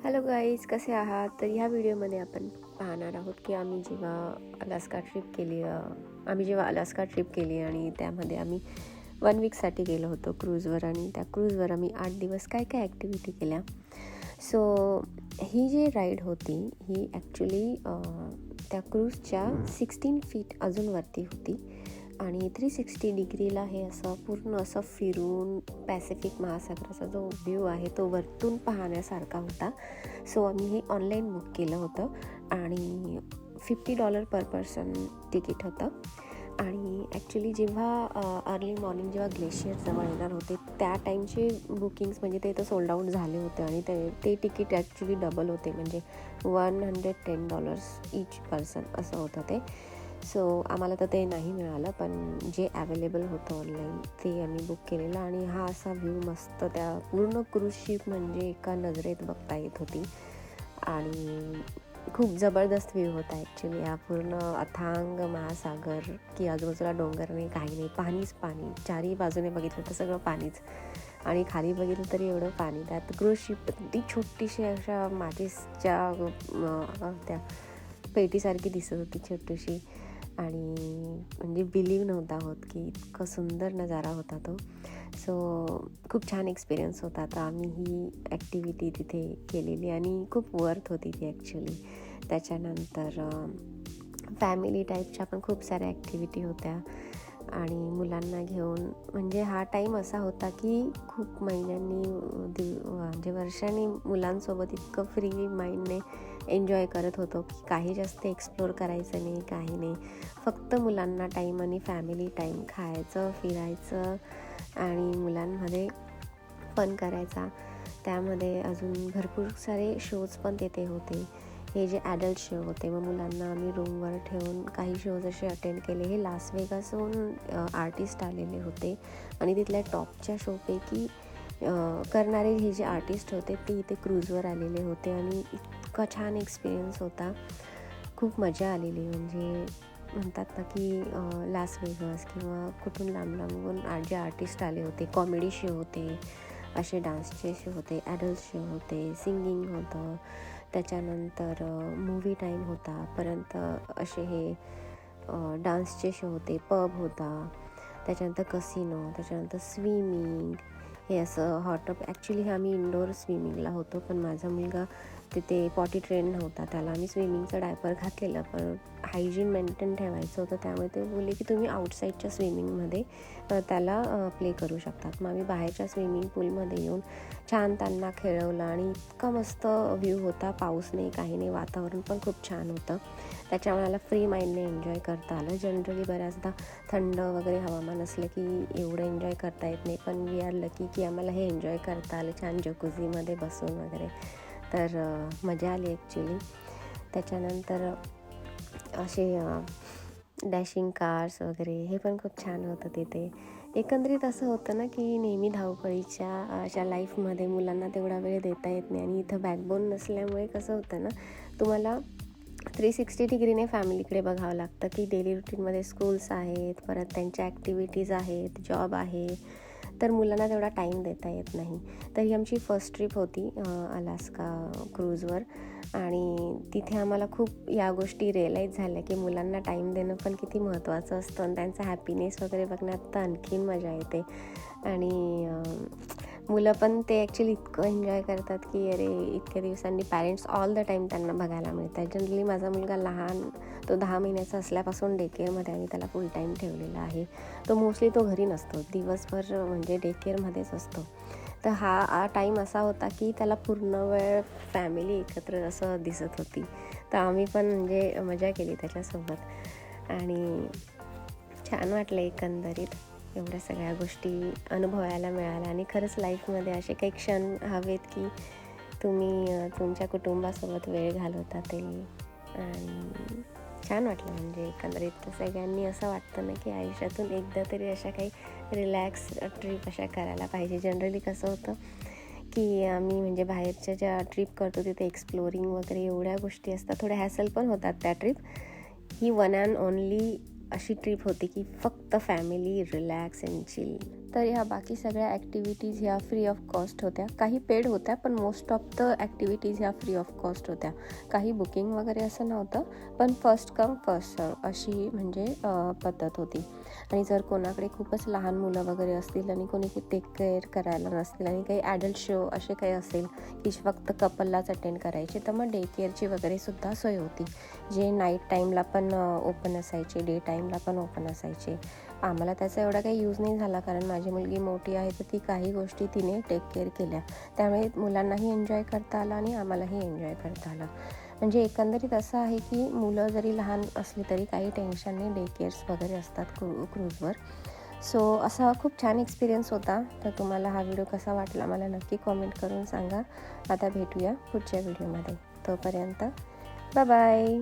Hello guys, कसे आहात? तर ह्या व्हिडिओमध्ये आपण पाहणार आहोत की आम्ही जेव्हा अलास्का ट्रिप केली आणि त्यामध्ये आम्ही 1 वीकसाठी गेलो होतो क्रूजवर. आणि त्या क्रूजवर आम्ही 8 दिवस काय काय ॲक्टिव्हिटी केल्या. सो ही जी राईड होती ही ॲक्च्युली त्या क्रूजच्या 16 फीट अजून वरती होती आणि 360 डिग्रीला हे असं पूर्ण असं फिरून पॅसिफिक महासागराचा जो व्ह्यू आहे तो वरतून पाहण्यासारखा होता. सो आम्ही हे ऑनलाईन बुक केलं होतं आणि $50 पर पर्सन तिकीट होतं. आणि ॲक्च्युली जेव्हा अर्ली मॉर्निंग जेव्हा ग्लेशियर जवळ येणार होते त्या टाईमचे बुकिंग्स म्हणजे ते तर सोल्ड आऊट झाले होते आणि ते तिकीट ॲक्च्युली डबल होते, म्हणजे $110 ईच पर्सन असं होतं ते. सो आम्हाला तर ते नाही मिळालं, पण जे अवेलेबल होतं ऑनलाईन ते आम्ही बुक केलेलं. आणि हा असा व्ह्यू मस्त त्या पूर्ण क्रूज शिप म्हणजे एका नजरेत बघता येत होती आणि खूप जबरदस्त व्ह्यू होता ॲक्च्युली. हा पूर्ण अथांग महासागर की आजूबाजूला डोंगर नाही, काही नाही, पाणीच पाणी. चारही बाजूने बघितलं तर सगळं पाणीच आणि खाली बघितलं तरी एवढं पाणी. त्यात क्रूज शिप ती छोटीशी अशा माचीसच्या त्या पेटीसारखी दिसत होती छोटीशी आणि म्हणजे बिलीव नव्हता होत की इतकं सुंदर नजारा होता तो. सो खूप छान एक्सपिरियन्स होता. तर आम्ही ही ॲक्टिव्हिटी तिथे केलेली आणि खूप वर्थ होती ती ॲक्च्युली. त्याच्यानंतर फॅमिली टाईपच्या पण खूप साऱ्या ॲक्टिव्हिटी होत्या आणि मुलांना घेऊन, म्हणजे हा टाईम असा होता की खूप महिन्यांनी म्हणजे वर्षांनी मुलांसोबत इतकं फ्री माइंडने एन्जॉय करत होतो की काही जास्त एक्सप्लोर करायचं नाही, काही नाही, फक्त मुलांना टाईम आणि फॅमिली टाईम, खायचं, फिरायचं आणि मुलांमध्ये फन करायचा. त्यामध्ये अजून भरपूर सारे शोज पण तिथे होते. हे जे ॲडल्ट शो होते, मग मुलांना आम्ही रूमवर ठेवून काही शोज असे अटेंड केले. हे लास वेगासहून आर्टिस्ट आलेले होते आणि तिथल्या टॉपच्या शोपैकी करणारे हे जे आर्टिस्ट होते ते इथे क्रूजवर आलेले होते आणि इतका छान एक्सपिरियन्स होता. खूप मजा आलेली. म्हणजे म्हणतात ना की लास वेगस किंवा कुठून लांब लांबून जे आर्टिस्ट आले होते, कॉमेडी शो होते, असे डान्सचे शो होते, ॲडल्ट शो होते, सिंगिंग होतं, त्याच्यानंतर मूवी टाईम होता, परत असे हे डान्सचे शो होते, पब होता, त्याच्यानंतर कसिनो, त्याच्यानंतर स्विमिंग, हे असं हॉट टब. ॲक्च्युली आम्ही इंडोर स्विमिंगला होतो, पण माझा मुलगा तिथे पॉटी ट्रेन नव्हता, त्याला आम्ही स्विमिंगचं डायपर घातलेलं, पण हायजीन मेंटेन ठेवायचं होतं, त्यामुळे ते बोलले की तुम्ही आउटसाईडच्या स्विमिंगमध्ये त्याला प्ले करू शकतात. मग आम्ही बाहेरच्या स्विमिंग पूलमध्ये येऊन छान त्यांना खेळवलं आणि इतका मस्त व्ह्यू होता, पाऊस नाही, काही नाही, वातावरण पण खूप छान होतं. त्याच्यामुळे मला फ्री माइंडने एन्जॉय करता आलं. जनरली बऱ्याचदा थंड वगैरे हवामान असलं की एवढं एन्जॉय करता येत नाही, पण वी आर लकी की आम्हाला हे एन्जॉय करता आलं छान जकुझीमध्ये बसून वगैरे. तर मजा आली ॲक्च्युली. त्याच्यानंतर असे डॅशिंग कार्स वगैरे हे पण खूप छान होतं तिथे. एकंदरीत असं होतं ना की नेहमी धावपळीच्या अशा लाईफमध्ये मुलांना तेवढा वेळ देता येत नाही आणि इथं बॅकबोन नसल्यामुळे कसं होतं ना, तुम्हाला 360 डिग्रीने फॅमिलीकडे बघावं लागतं की डेली रुटीनमध्ये स्कूल्स आहेत, परत त्यांच्या ॲक्टिव्हिटीज आहेत, जॉब आहे, तर मुलांना तेवढा टाईम देता येत नाही. तर ही आमची फर्स्ट ट्रिप होती अलास्का क्रूजवर आणि तिथे आम्हाला खूप या गोष्टी रिअलाईज झाल्या की मुलांना टाईम देणं पण किती महत्त्वाचं असतं आणि त्यांचा हॅपीनेस वगैरे बघण्यात तर आणखीन मजा येते. आणि मुलं पण ते ॲक्च्युली इतकं एन्जॉय करतात की अरे इतक्या दिवसांनी पॅरेंट्स ऑल द टाईम त्यांना बघायला मिळतात. जनरली माझा मुलगा लहान, तो 10 महिन्याचा असल्यापासून डे केअरमध्ये आम्ही त्याला फुल टाईम ठेवलेला आहे. तो मोस्टली घरी नसतो, दिवसभर म्हणजे डे केअरमध्येच असतो. तर हा टाईम असा होता की त्याला पूर्ण वेळ फॅमिली एकत्र असं दिसत होती. तर आम्ही पण म्हणजे मजा केली त्याच्यासोबत आणि छान वाटलं एकंदरीत. एवढ्या सगळ्या गोष्टी अनुभवायला मिळाल्या आणि खरंच लाईफमध्ये असे काही क्षण हवेत की तुम्ही तुमच्या कुटुंबासोबत वेळ घालवता ते. आणि छान वाटलं म्हणजे एकंदरीत. सगळ्यांनी असं वाटतं ना की आयुष्यातून एकदा तरी अशा काही रिलॅक्स ट्रिप अशा करायला पाहिजे. जनरली कसं होतं की आम्ही म्हणजे बाहेरच्या ज्या ट्रिप करतो तिथे एक्सप्लोरिंग वगैरे एवढ्या गोष्टी असतात, थोड्या हॅसल पण होतात त्या trip. He one and only अशी ट्रिप होती की फक्त फॅमिली, रिलॅक्स अँड चिल. तर ह्या बाकी सगळ्या ॲक्टिव्हिटीज ह्या फ्री ऑफ कॉस्ट होत्या. काही पेड होत्या, पण मोस्ट ऑफ द ॲक्टिव्हिटीज ह्या फ्री ऑफ कॉस्ट होत्या. काही बुकिंग वगैरे असं नव्हतं, पण फर्स्ट कम फर्स्ट सर्व अशी म्हणजे पद्धत होती. आणि जर कोणाकडे खूपच लहान मुलं वगैरे असतील आणि कोणी टेक केअर करायला नसतील आणि काही ॲडल्ट शो असे काही असेल की फक्त कपललाच अटेंड करायचे, तर मग डे केअरची वगैरे सुद्धा सोय होती, जे नाईट टाईमला पण ओपन असायचे, डे टाईमला पण ओपन असायचे. आम्हाला त्याचा एवढा काही यूज नाही झाला, कारण माझी मुलगी मोठी आहे तर ती काही गोष्टी तिने टेक केअर केल्या, त्यामुळे मुलांनाही एन्जॉय करता आला आणि आम्हालाही एन्जॉय करता आला. म्हणजे एकंदरीत असं आहे की मुलं जरी लहान असली तरी काही टेन्शन नाही, डे केअर्स वगैरे असतात क्रूजवर. सो असा खूप छान एक्सपिरियन्स होता. तर तुम्हाला हा व्हिडिओ कसा वाटला मला नक्की कॉमेंट करून सांगा. आता भेटूया पुढच्या व्हिडिओमध्ये. तोपर्यंत बाय बाय.